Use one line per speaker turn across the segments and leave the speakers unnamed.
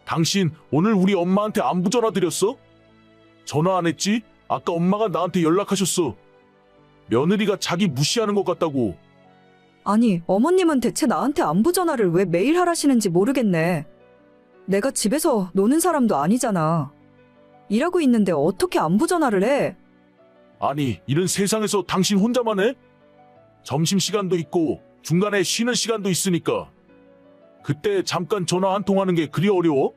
당신 오늘 우리 엄마한테 안부 전화 드렸어? 전화 안 했지? 아까 엄마가 나한테 연락하셨어. 며느리가 자기 무시하는 것 같다고.
아니, 어머님은 대체 나한테 안부 전화를 왜 매일 하라시는지 모르겠네. 내가 집에서 노는 사람도 아니잖아. 일하고 있는데 어떻게 안부 전화를 해?
아니, 이런 세상에서 당신 혼자만 해? 점심시간도 있고 중간에 쉬는 시간도 있으니까. 그때 잠깐 전화 한 통하는 게 그리 어려워?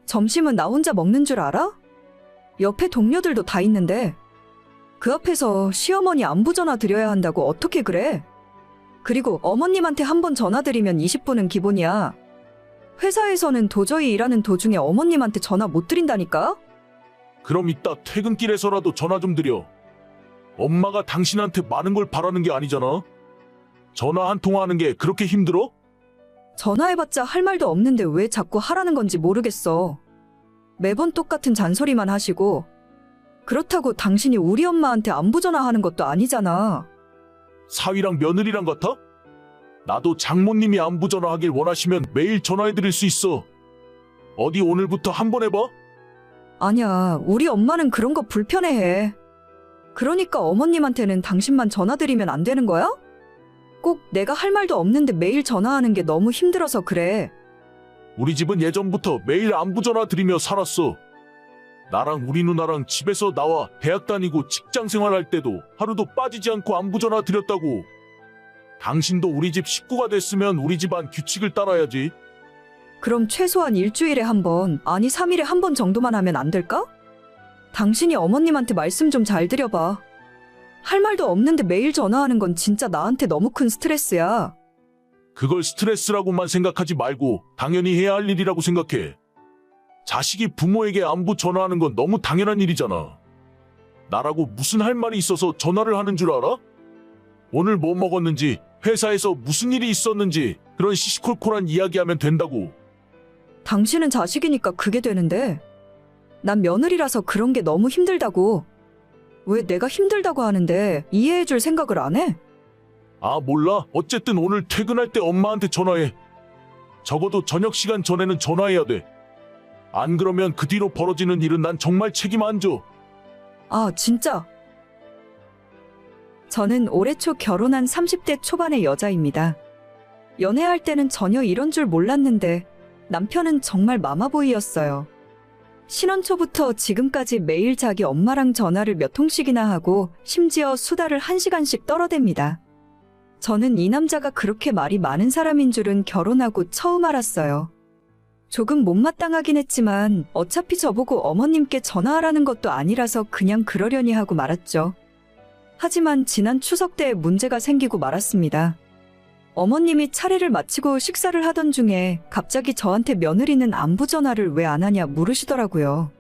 점심은 나 혼자 먹는 줄 알아? 옆에 동료들도 다 있는데. 그 앞에서 시어머니 안부 전화 드려야 한다고 어떻게 그래? 그리고 어머님한테 한 번 전화 드리면 20분은 기본이야. 회사에서는 도저히 일하는 도중에 어머님한테 전화 못 드린다니까?
그럼 이따 퇴근길에서라도 전화 좀 드려. 엄마가 당신한테 많은 걸 바라는 게 아니잖아. 전화 한 통화하는 게 그렇게 힘들어?
전화해봤자 할 말도 없는데 왜 자꾸 하라는 건지 모르겠어. 매번 똑같은 잔소리만 하시고. 그렇다고 당신이 우리 엄마한테 안부 전화하는 것도 아니잖아.
사위랑 며느리랑 같아? 나도 장모님이 안부 전화하길 원하시면 매일 전화해드릴 수 있어. 어디 오늘부터 한번 해봐?
아니야, 우리 엄마는 그런 거 불편해해. 그러니까 어머님한테는 당신만 전화드리면 안 되는 거야? 꼭 내가 할 말도 없는데 매일 전화하는 게 너무 힘들어서 그래.
우리 집은 예전부터 매일 안부 전화 드리며 살았어. 나랑 우리 누나랑 집에서 나와 대학 다니고 직장 생활할 때도 하루도 빠지지 않고 안부 전화 드렸다고. 당신도 우리 집 식구가 됐으면 우리 집안 규칙을 따라야지.
그럼 최소한 일주일에 한 번, 아니 3일에 한 번 정도만 하면 안 될까? 당신이 어머님한테 말씀 좀 잘 드려봐. 할 말도 없는데 매일 전화하는 건 진짜 나한테 너무 큰 스트레스야.
그걸 스트레스라고만 생각하지 말고 당연히 해야 할 일이라고 생각해. 자식이 부모에게 안부 전화하는 건 너무 당연한 일이잖아. 나라고 무슨 할 말이 있어서 전화를 하는 줄 알아? 오늘 뭐 먹었는지, 회사에서 무슨 일이 있었는지 그런 시시콜콜한 이야기하면 된다고.
당신은 자식이니까 그게 되는데 난 며느리라서 그런 게 너무 힘들다고. 왜 내가 힘들다고 하는데 이해해줄 생각을 안 해?
아, 몰라. 어쨌든 오늘 퇴근할 때 엄마한테 전화해. 적어도 저녁 시간 전에는 전화해야 돼. 안 그러면 그 뒤로 벌어지는 일은 난 정말 책임 안 져.
아, 진짜? 저는 올해 초 결혼한 30대 초반의 여자입니다. 연애할 때는 전혀 이런 줄 몰랐는데 남편은 정말 마마보이였어요. 신혼 초부터 지금까지 매일 자기 엄마랑 전화를 몇 통씩이나 하고 심지어 수다를 1시간씩 떨어댑니다. 저는 이 남자가 그렇게 말이 많은 사람인 줄은 결혼하고 처음 알았어요. 조금 못마땅하긴 했지만 어차피 저보고 어머님께 전화하라는 것도 아니라서 그냥 그러려니 하고 말았죠. 하지만 지난 추석 때 문제가 생기고 말았습니다. 어머님이 차례를 마치고 식사를 하던 중에 갑자기 저한테 며느리는 안부 전화를 왜 안 하냐 물으시더라고요.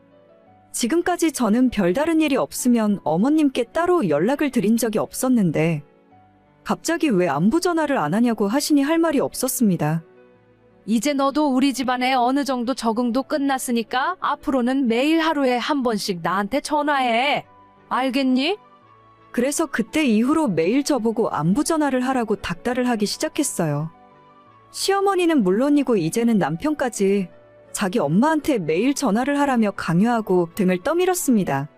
지금까지 저는 별다른 일이 없으면 어머님께 따로 연락을 드린 적이 없었는데 갑자기 왜 안부 전화를 안 하냐고 하시니 할 말이 없었습니다.
이제 너도 우리 집안에 어느 정도 적응도 끝났으니까 앞으로는 매일 하루에 한 번씩 나한테 전화해. 알겠니?
그래서 그때 이후로 매일 저보고 안부 전화를 하라고 닥달을 하기 시작했어요. 시어머니는 물론이고 이제는 남편까지 자기 엄마한테 매일 전화를 하라며 강요하고 등을 떠밀었습니다.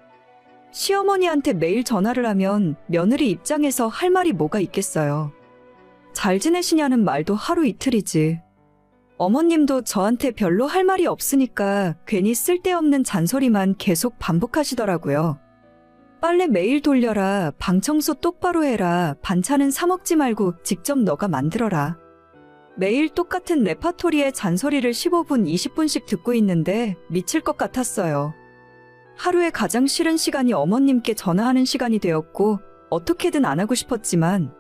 시어머니한테 매일 전화를 하면 며느리 입장에서 할 말이 뭐가 있겠어요. 잘 지내시냐는 말도 하루 이틀이지. 어머님도 저한테 별로 할 말이 없으니까 괜히 쓸데없는 잔소리만 계속 반복하시더라고요. 빨래 매일 돌려라, 방 청소 똑바로 해라, 반찬은 사 먹지 말고 직접 너가 만들어라. 매일 똑같은 레파토리의 잔소리를 15분, 20분씩 듣고 있는데 미칠 것 같았어요. 하루에 가장 싫은 시간이 어머님께 전화하는 시간이 되었고 어떻게든 안 하고 싶었지만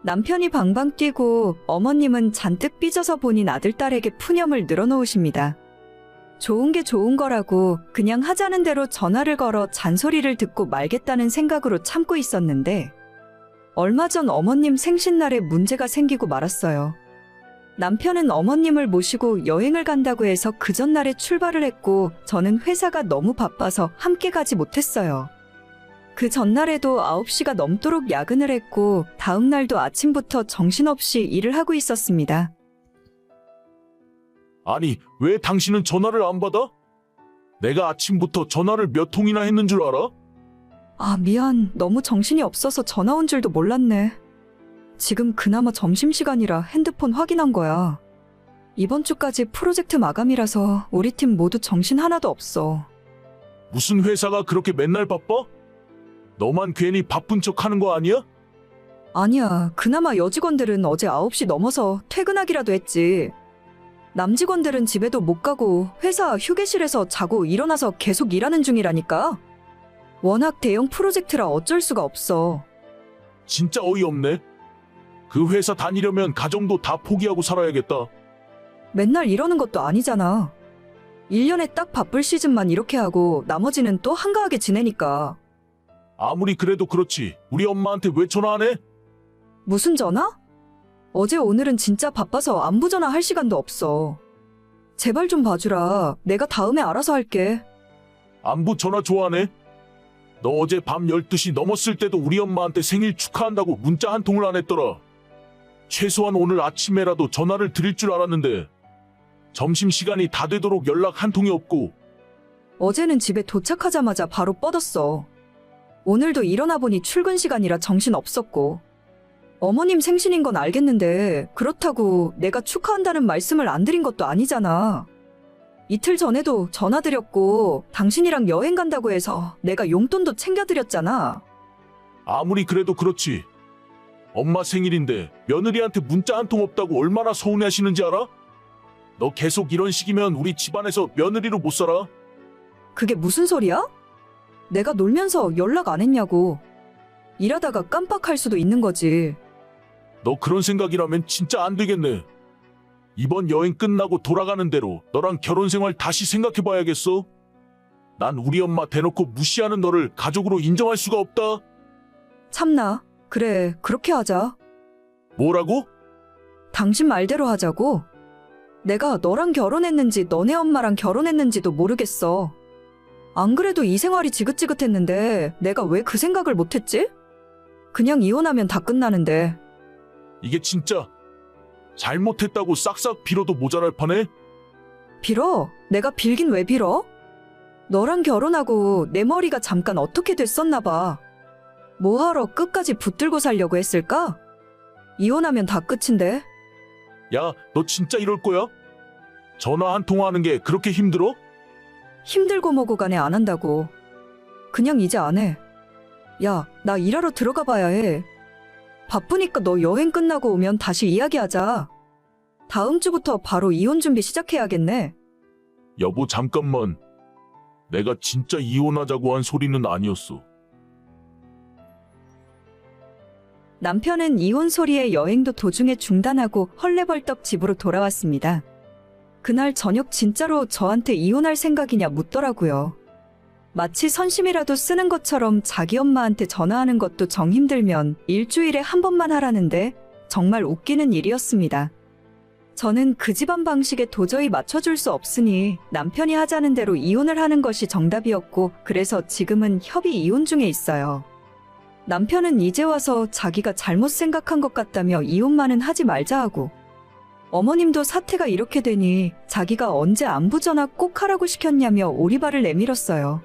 남편이 방방 뛰고 어머님은 잔뜩 삐져서 본인 아들, 딸에게 푸념을 늘어놓으십니다. 좋은 게 좋은 거라고 그냥 하자는 대로 전화를 걸어 잔소리를 듣고 말겠다는 생각으로 참고 있었는데 얼마 전 어머님 생신날에 문제가 생기고 말았어요. 남편은 어머님을 모시고 여행을 간다고 해서 그 전날에 출발을 했고 저는 회사가 너무 바빠서 함께 가지 못했어요. 그 전날에도 9시가 넘도록 야근을 했고 다음 날도 아침부터 정신없이 일을 하고 있었습니다.
아니, 왜 당신은 전화를 안 받아? 내가 아침부터 전화를 몇 통이나 했는 줄 알아?
아, 미안. 너무 정신이 없어서 전화 온 줄도 몰랐네. 지금 그나마 점심시간이라 핸드폰 확인한 거야. 이번 주까지 프로젝트 마감이라서 우리 팀 모두 정신 하나도 없어.
무슨 회사가 그렇게 맨날 바빠? 너만 괜히 바쁜 척 하는 거 아니야?
아니야. 그나마 여직원들은 어제 9시 넘어서 퇴근하기라도 했지. 남직원들은 집에도 못 가고 회사 휴게실에서 자고 일어나서 계속 일하는 중이라니까. 워낙 대형 프로젝트라 어쩔 수가 없어.
진짜 어이없네. 그 회사 다니려면 가정도 다 포기하고 살아야겠다.
맨날 이러는 것도 아니잖아. 1년에 딱 바쁠 시즌만 이렇게 하고 나머지는 또 한가하게 지내니까.
아무리 그래도 그렇지. 우리 엄마한테 왜 전화 안 해?
무슨 전화? 어제 오늘은 진짜 바빠서 안부 전화 할 시간도 없어. 제발 좀 봐주라. 내가 다음에 알아서 할게.
안부 전화 좋아하네. 너 어제 밤 12시 넘었을 때도 우리 엄마한테 생일 축하한다고 문자 한 통을 안 했더라. 최소한 오늘 아침에라도 전화를 드릴 줄 알았는데 점심시간이 다 되도록 연락 한 통이 없고.
어제는 집에 도착하자마자 바로 뻗었어. 오늘도 일어나 보니 출근 시간이라 정신 없었고. 어머님 생신인 건 알겠는데 그렇다고 내가 축하한다는 말씀을 안 드린 것도 아니잖아. 이틀 전에도 전화 드렸고 당신이랑 여행 간다고 해서 내가 용돈도 챙겨드렸잖아.
아무리 그래도 그렇지. 엄마 생일인데 며느리한테 문자 한 통 없다고 얼마나 서운해하시는지 알아? 너 계속 이런 식이면 우리 집안에서 며느리로 못 살아.
그게 무슨 소리야? 내가 놀면서 연락 안 했냐고. 일하다가 깜빡할 수도 있는 거지.
너 그런 생각이라면 진짜 안 되겠네. 이번 여행 끝나고 돌아가는 대로 너랑 결혼 생활 다시 생각해봐야겠어. 난 우리 엄마 대놓고 무시하는 너를 가족으로 인정할 수가 없다.
참나. 그래, 그렇게 하자.
뭐라고?
당신 말대로 하자고. 내가 너랑 결혼했는지 너네 엄마랑 결혼했는지도 모르겠어. 안 그래도 이 생활이 지긋지긋했는데 내가 왜 그 생각을 못했지? 그냥 이혼하면 다 끝나는데.
이게 진짜 잘못했다고 싹싹 빌어도 모자랄 판에?
빌어? 내가 빌긴 왜 빌어? 너랑 결혼하고 내 머리가 잠깐 어떻게 됐었나 봐. 뭐하러 끝까지 붙들고 살려고 했을까? 이혼하면 다 끝인데.
야, 너 진짜 이럴 거야? 전화 한 통 하는 게 그렇게 힘들어?
힘들고 뭐고 간에 안 한다고. 그냥 이제 안 해. 야, 나 일하러 들어가 봐야 해. 바쁘니까 너 여행 끝나고 오면 다시 이야기하자. 다음 주부터 바로 이혼 준비 시작해야겠네.
여보, 잠깐만. 내가 진짜 이혼하자고 한 소리는 아니었어.
남편은 이혼 소리에 여행도 도중에 중단하고 헐레벌떡 집으로 돌아왔습니다. 그날 저녁 진짜로 저한테 이혼할 생각이냐 묻더라고요. 마치 선심이라도 쓰는 것처럼 자기 엄마한테 전화하는 것도 정 힘들면 일주일에 한 번만 하라는데 정말 웃기는 일이었습니다. 저는 그 집안 방식에 도저히 맞춰줄 수 없으니 남편이 하자는 대로 이혼을 하는 것이 정답이었고, 그래서 지금은 협의 이혼 중에 있어요. 남편은 이제 와서 자기가 잘못 생각한 것 같다며 이혼만은 하지 말자 하고, 어머님도 사태가 이렇게 되니 자기가 언제 안부 전화 꼭 하라고 시켰냐며 오리발을 내밀었어요.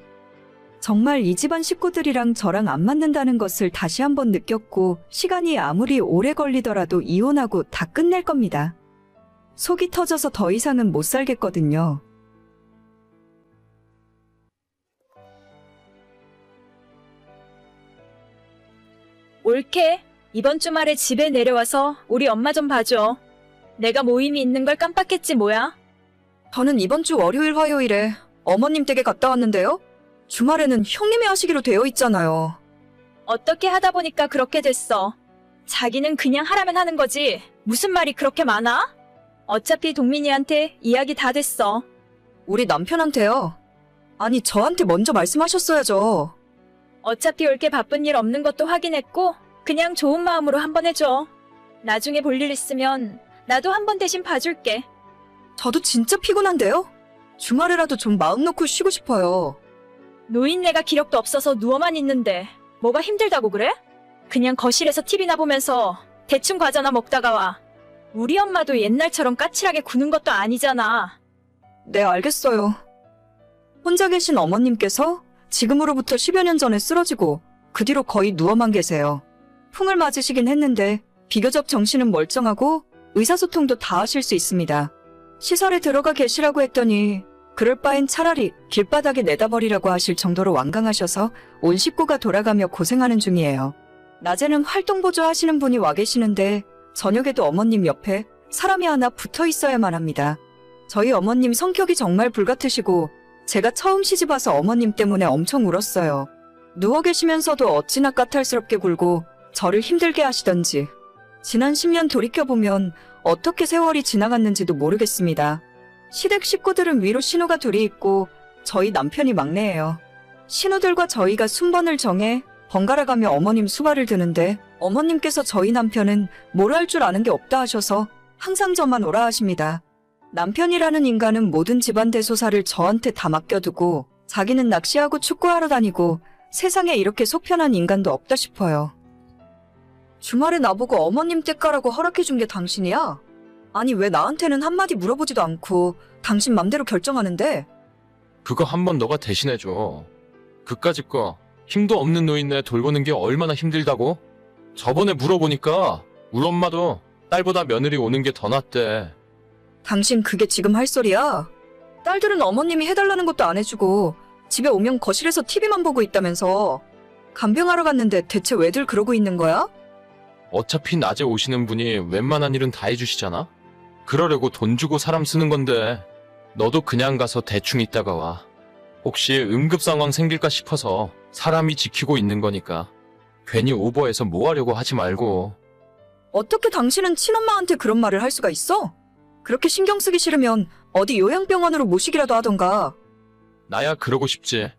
정말 이 집안 식구들이랑 저랑 안 맞는다는 것을 다시 한번 느꼈고, 시간이 아무리 오래 걸리더라도 이혼하고 다 끝낼 겁니다. 속이 터져서 더 이상은 못 살겠거든요.
올케, 이번 주말에 집에 내려와서 우리 엄마 좀 봐줘. 내가 모임이 있는 걸 깜빡했지 뭐야?
저는 이번 주 월요일 화요일에 어머님 댁에 갔다 왔는데요. 주말에는 형님이 하시기로 되어 있잖아요.
어떻게 하다 보니까 그렇게 됐어. 자기는 그냥 하라면 하는 거지. 무슨 말이 그렇게 많아? 어차피 동민이한테 이야기 다 됐어.
우리 남편한테요. 아니, 저한테 먼저 말씀하셨어야죠.
어차피 올케 바쁜 일 없는 것도 확인했고 그냥 좋은 마음으로 한번 해줘. 나중에 볼 일 있으면 나도 한번 대신 봐줄게.
저도 진짜 피곤한데요. 주말에라도 좀 마음 놓고 쉬고 싶어요.
노인네가 기력도 없어서 누워만 있는데 뭐가 힘들다고 그래? 그냥 거실에서 TV나 보면서 대충 과자나 먹다가 와. 우리 엄마도 옛날처럼 까칠하게 구는 것도 아니잖아.
네, 알겠어요. 혼자 계신 어머님께서 지금으로부터 10여 년 전에 쓰러지고 그 뒤로 거의 누워만 계세요. 풍을 맞으시긴 했는데 비교적 정신은 멀쩡하고 의사소통도 다 하실 수 있습니다. 시설에 들어가 계시라고 했더니 그럴 바엔 차라리 길바닥에 내다버리라고 하실 정도로 완강하셔서 온 식구가 돌아가며 고생하는 중이에요. 낮에는 활동보조 하시는 분이 와 계시는데 저녁에도 어머님 옆에 사람이 하나 붙어 있어야만 합니다. 저희 어머님 성격이 정말 불같으시고 제가 처음 시집와서 어머님 때문에 엄청 울었어요. 누워 계시면서도 어찌나 까탈스럽게 굴고 저를 힘들게 하시던지. 지난 10년 돌이켜보면 어떻게 세월이 지나갔는지도 모르겠습니다. 시댁 식구들은 위로 신우가 둘이 있고 저희 남편이 막내예요. 신우들과 저희가 순번을 정해 번갈아가며 어머님 수발을 드는데 어머님께서 저희 남편은 뭘 할 줄 아는 게 없다 하셔서 항상 저만 오라 하십니다. 남편이라는 인간은 모든 집안 대소사를 저한테 다 맡겨두고 자기는 낚시하고 축구하러 다니고 세상에 이렇게 속편한 인간도 없다 싶어요. 주말에 나보고 어머님 떼까라고 허락해준 게 당신이야? 아니 왜 나한테는 한마디 물어보지도 않고 당신 맘대로 결정하는데?
그거 한번 너가 대신해줘. 그까짓 거 힘도 없는 노인네 돌보는 게 얼마나 힘들다고? 저번에 물어보니까 우리 엄마도 딸보다 며느리 오는 게 더 낫대.
당신 그게 지금 할 소리야? 딸들은 어머님이 해달라는 것도 안 해주고 집에 오면 거실에서 TV만 보고 있다면서. 간병하러 갔는데 대체 왜들 그러고 있는 거야?
어차피 낮에 오시는 분이 웬만한 일은 다 해주시잖아? 그러려고 돈 주고 사람 쓰는 건데 너도 그냥 가서 대충 있다가 와. 혹시 응급 상황 생길까 싶어서 사람이 지키고 있는 거니까 괜히 오버해서 뭐 하려고 하지 말고.
어떻게 당신은 친엄마한테 그런 말을 할 수가 있어? 그렇게 신경 쓰기 싫으면 어디 요양병원으로 모시기라도 하던가.
나야 그러고 싶지.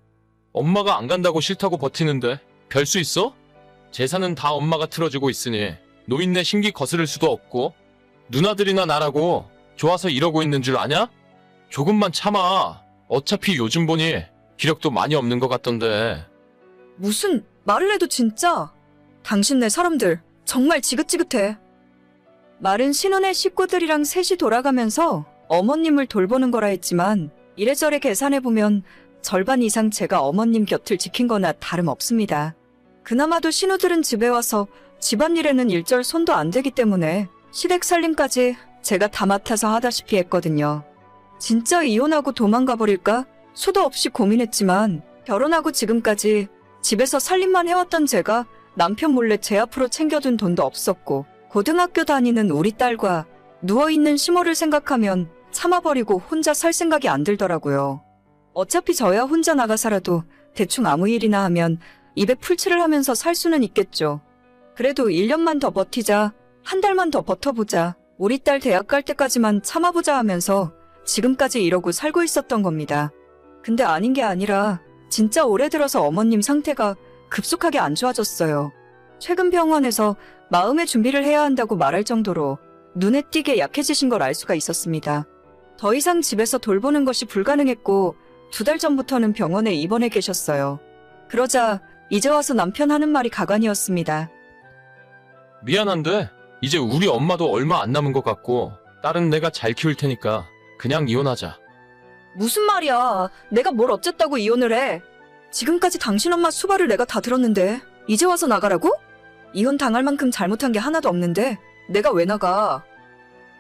엄마가 안 간다고 싫다고 버티는데 별 수 있어? 재산은 다 엄마가 틀어주고 있으니 노인네 심기 거스를 수도 없고 누나들이나 나라고 좋아서 이러고 있는 줄 아냐? 조금만 참아. 어차피 요즘 보니 기력도 많이 없는 것 같던데.
무슨 말을 해도 진짜. 당신네 사람들 정말 지긋지긋해. 말은 신혼의 식구들이랑 셋이 돌아가면서 어머님을 돌보는 거라 했지만 이래저래 계산해보면 절반 이상 제가 어머님 곁을 지킨 거나 다름없습니다. 그나마도 신우들은 집에 와서 집안일에는 일절 손도 안 대기 때문에 시댁 살림까지 제가 다 맡아서 하다시피 했거든요. 진짜 이혼하고 도망가 버릴까 수도 없이 고민했지만 결혼하고 지금까지 집에서 살림만 해왔던 제가 남편 몰래 제 앞으로 챙겨둔 돈도 없었고 고등학교 다니는 우리 딸과 누워있는 시모를 생각하면 참아버리고 혼자 살 생각이 안 들더라고요. 어차피 저야 혼자 나가 살아도 대충 아무 일이나 하면 입에 풀칠을 하면서 살 수는 있겠죠. 그래도 1년만 더 버티자, 한 달만 더 버텨보자, 우리 딸 대학 갈 때까지만 참아보자 하면서 지금까지 이러고 살고 있었던 겁니다. 근데 아닌 게 아니라 진짜 올해 들어서 어머님 상태가 급속하게 안 좋아졌어요. 최근 병원에서 마음의 준비를 해야 한다고 말할 정도로 눈에 띄게 약해지신 걸 알 수가 있었습니다. 더 이상 집에서 돌보는 것이 불가능했고 2달 전부터는 병원에 입원해 계셨어요. 그러자 이제 와서 남편 하는 말이 가관이었습니다.
미안한데 이제 우리 엄마도 얼마 안 남은 것 같고 딸은 내가 잘 키울 테니까 그냥 이혼하자.
무슨 말이야. 내가 뭘 어쨌다고 이혼을 해. 지금까지 당신 엄마 수발을 내가 다 들었는데 이제 와서 나가라고? 이혼 당할 만큼 잘못한 게 하나도 없는데 내가 왜 나가?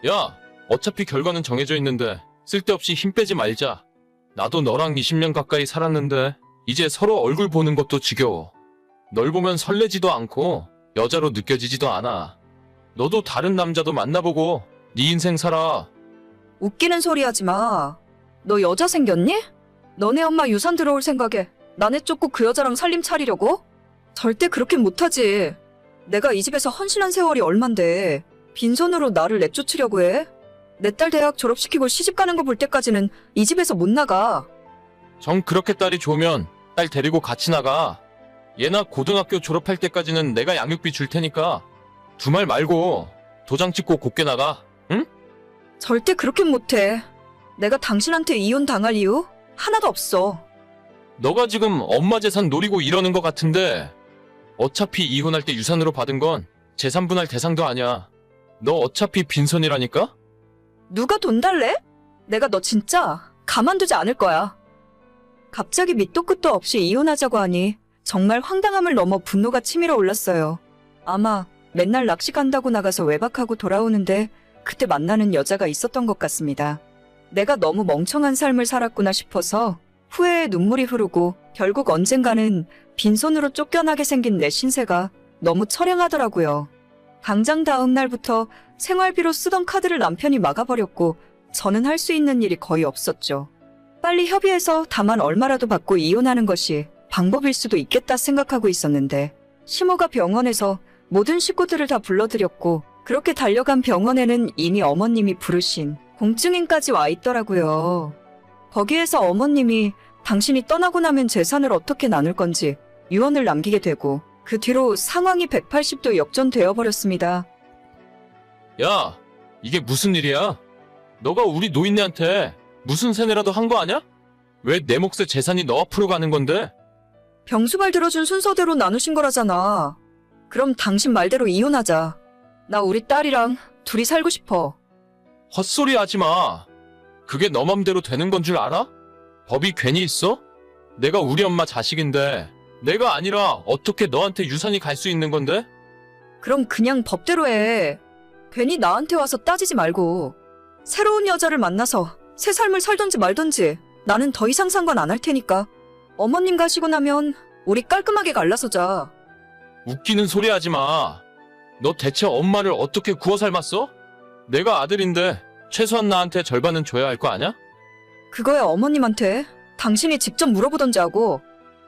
야, 어차피 결과는 정해져 있는데 쓸데없이 힘 빼지 말자. 나도 너랑 20년 가까이 살았는데 이제 서로 얼굴 보는 것도 지겨워. 널 보면 설레지도 않고 여자로 느껴지지도 않아. 너도 다른 남자도 만나보고 네 인생 살아.
웃기는 소리 하지 마. 너 여자 생겼니? 너네 엄마 유산 들어올 생각에 나네 쫓고 그 여자랑 살림 차리려고? 절대 그렇게 못하지. 내가 이 집에서 헌신한 세월이 얼만데 빈손으로 나를 내쫓으려고 해? 내 딸 대학 졸업시키고 시집 가는 거 볼 때까지는 이 집에서 못 나가.
정 그렇게 딸이 좋으면 딸 데리고 같이 나가. 얘나 고등학교 졸업할 때까지는 내가 양육비 줄 테니까 두 말 말고 도장 찍고 곱게 나가. 응?
절대 그렇게 못해. 내가 당신한테 이혼 당할 이유 하나도 없어.
너가 지금 엄마 재산 노리고 이러는 것 같은데 어차피 이혼할 때 유산으로 받은 건 재산 분할 대상도 아니야. 너 어차피 빈손이라니까?
누가 돈 달래? 내가 너 진짜 가만두지 않을 거야. 갑자기 밑도 끝도 없이 이혼하자고 하니 정말 황당함을 넘어 분노가 치밀어 올랐어요. 아마 맨날 낚시 간다고 나가서 외박하고 돌아오는데 그때 만나는 여자가 있었던 것 같습니다. 내가 너무 멍청한 삶을 살았구나 싶어서 후회의 눈물이 흐르고 결국 언젠가는 빈손으로 쫓겨나게 생긴 내 신세가 너무 처량하더라고요. 당장 다음 날부터 생활비로 쓰던 카드를 남편이 막아버렸고 저는 할 수 있는 일이 거의 없었죠. 빨리 협의해서 다만 얼마라도 받고 이혼하는 것이 방법일 수도 있겠다 생각하고 있었는데 시모가 병원에서 모든 식구들을 다 불러들였고 그렇게 달려간 병원에는 이미 어머님이 부르신 공증인까지 와 있더라고요. 거기에서 어머님이 당신이 떠나고 나면 재산을 어떻게 나눌 건지 유언을 남기게 되고 그 뒤로 상황이 180도 역전되어 버렸습니다.
야, 이게 무슨 일이야? 너가 우리 노인네한테 무슨 세뇌라도 한 거 아냐? 왜 내 몫의 재산이 너 앞으로 가는 건데?
병수발 들어준 순서대로 나누신 거라잖아. 그럼 당신 말대로 이혼하자. 나 우리 딸이랑 둘이 살고 싶어.
헛소리 하지 마. 그게 너 맘대로 되는 건 줄 알아? 법이 괜히 있어? 내가 우리 엄마 자식인데 내가 아니라 어떻게 너한테 유산이 갈 수 있는 건데?
그럼 그냥 법대로 해. 괜히 나한테 와서 따지지 말고. 새로운 여자를 만나서 새 삶을 살던지 말던지 나는 더 이상 상관 안 할 테니까. 어머님 가시고 나면 우리 깔끔하게 갈라서자.
웃기는 소리 하지 마. 너 대체 엄마를 어떻게 구워 삶았어? 내가 아들인데 최소한 나한테 절반은 줘야 할 거 아냐?
그거야 어머님한테 당신이 직접 물어보던지 하고.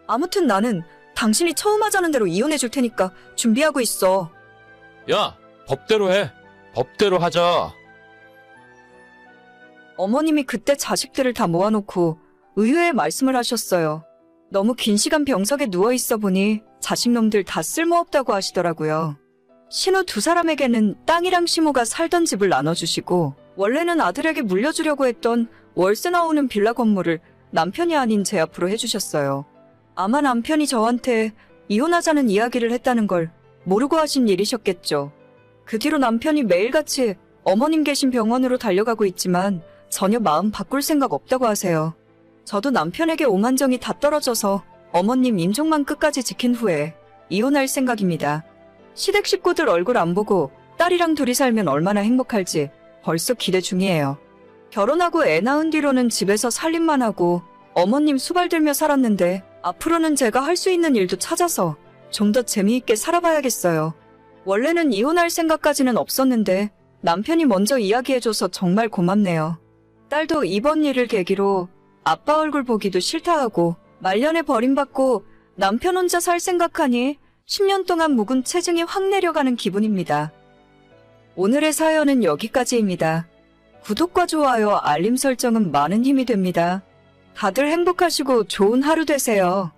아무튼 나는 당신이 처음 하자는 대로 이혼해 줄 테니까 준비하고 있어.
야, 법대로 해. 법대로 하자.
어머님이 그때 자식들을 다 모아놓고 의외의 말씀을 하셨어요. 너무 긴 시간 병석에 누워 있어 보니 자식놈들 다 쓸모없다고 하시더라고요. 신우 두 사람에게는 땅이랑 시모가 살던 집을 나눠주시고 원래는 아들에게 물려주려고 했던 월세 나오는 빌라 건물을 남편이 아닌 제 앞으로 해주셨어요. 아마 남편이 저한테 이혼하자는 이야기를 했다는 걸 모르고 하신 일이셨겠죠. 그 뒤로 남편이 매일같이 어머님 계신 병원으로 달려가고 있지만 전혀 마음 바꿀 생각 없다고 하세요. 저도 남편에게 오만정이 다 떨어져서 어머님 임종만 끝까지 지킨 후에 이혼할 생각입니다. 시댁 식구들 얼굴 안 보고 딸이랑 둘이 살면 얼마나 행복할지 벌써 기대 중이에요. 결혼하고 애 낳은 뒤로는 집에서 살림만 하고 어머님 수발 들며 살았는데 앞으로는 제가 할 수 있는 일도 찾아서 좀 더 재미있게 살아봐야겠어요. 원래는 이혼할 생각까지는 없었는데 남편이 먼저 이야기해줘서 정말 고맙네요. 딸도 이번 일을 계기로 아빠 얼굴 보기도 싫다 하고 말년에 버림받고 남편 혼자 살 생각하니 10년 동안 묵은 체증이 확 내려가는 기분입니다. 오늘의 사연은 여기까지입니다. 구독과 좋아요, 알림 설정은 많은 힘이 됩니다. 다들 행복하시고 좋은 하루 되세요.